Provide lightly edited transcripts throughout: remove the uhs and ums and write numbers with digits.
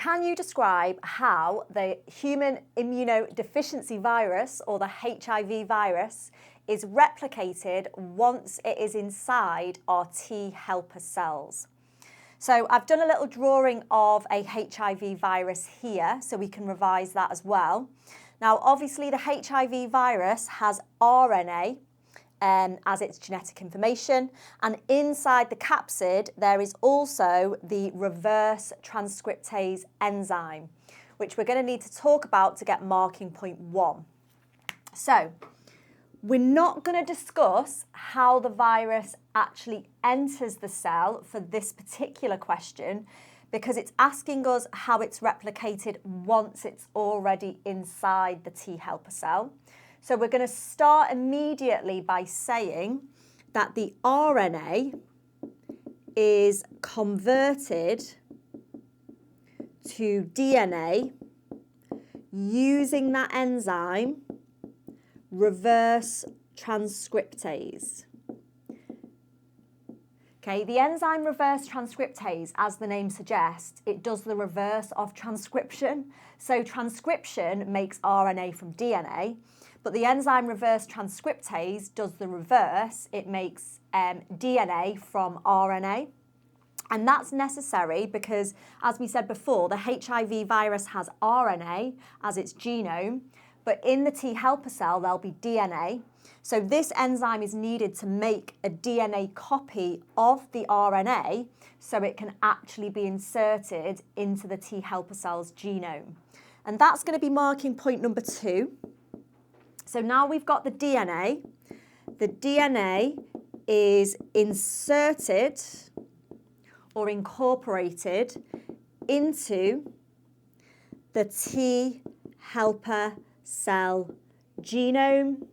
can you describe how the human immunodeficiency virus, or the HIV virus, is replicated once it is inside our T helper cells? So I've done a little drawing of a HIV virus here, so we can revise that as well. Now, obviously, the HIV virus has RNA as its genetic information, and inside the capsid there is also the reverse transcriptase enzyme, which we're going to need to talk about to get marking point 1. So we're not going to discuss how the virus actually enters the cell for this particular question, because it's asking us how it's replicated once it's already inside the T helper cell. So we're going to start immediately by saying that the RNA is converted to DNA using that enzyme, reverse transcriptase. Okay, the enzyme reverse transcriptase, as the name suggests, it does the reverse of transcription. So transcription makes RNA from DNA, but the enzyme reverse transcriptase does the reverse. It makes DNA from RNA. And that's necessary because, as we said before, the HIV virus has RNA as its genome, but in the T helper cell, there'll be DNA. So this enzyme is needed to make a DNA copy of the RNA so it can actually be inserted into the T helper cell's genome. And that's going to be marking point number 2. So now we've got the DNA. The DNA is inserted or incorporated into the T helper cell genome,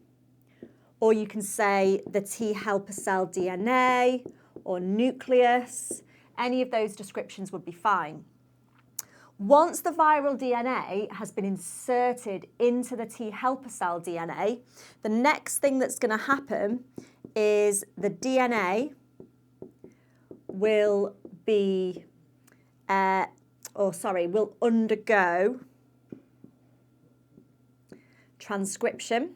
or you can say the T helper cell DNA or nucleus. Any of those descriptions would be fine. Once the viral DNA has been inserted into the T helper cell DNA, the next thing that's going to happen is the DNA will undergo transcription.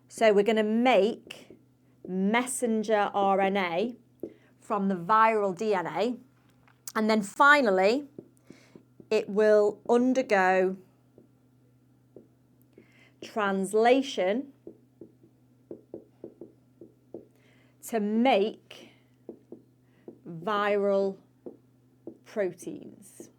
So we're going to make messenger RNA from the viral DNA, and then finally it will undergo translation to make viral proteins.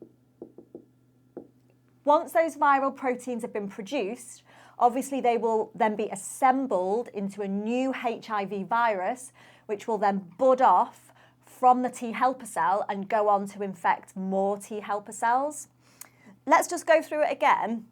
Once those viral proteins have been produced, obviously they will then be assembled into a new HIV virus, which will then bud off from the T helper cell and go on to infect more T helper cells. Let's just go through it again.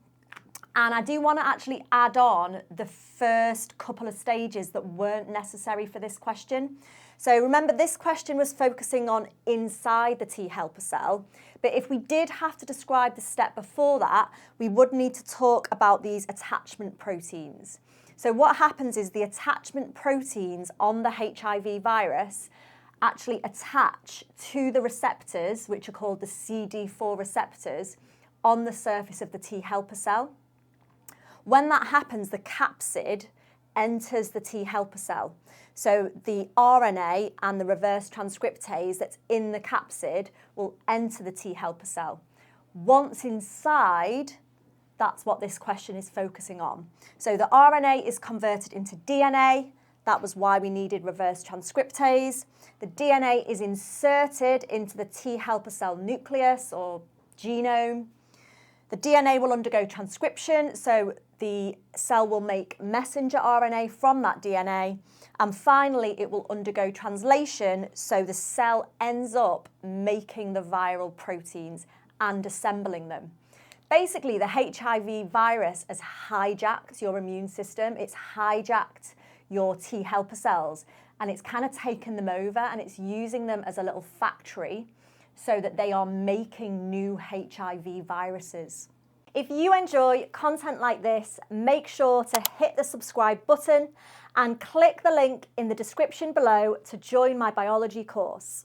And I do want to actually add on the first couple of stages that weren't necessary for this question. So remember, this question was focusing on inside the T helper cell, but if we did have to describe the step before that, we would need to talk about these attachment proteins. So what happens is the attachment proteins on the HIV virus actually attach to the receptors, which are called the CD4 receptors, on the surface of the T helper cell. When that happens, the capsid enters the T helper cell. So the RNA and the reverse transcriptase that's in the capsid will enter the T helper cell. Once inside, that's what this question is focusing on. So the RNA is converted into DNA. That was why we needed reverse transcriptase. The DNA is inserted into the T helper cell nucleus or genome. The DNA will undergo transcription, so the cell will make messenger RNA from that DNA. And finally, it will undergo translation, so the cell ends up making the viral proteins and assembling them. Basically, the HIV virus has hijacked your immune system. It's hijacked your T helper cells, and it's kind of taken them over, and it's using them as a little factory so that they are making new HIV viruses. If you enjoy content like this, make sure to hit the subscribe button and click the link in the description below to join my biology course.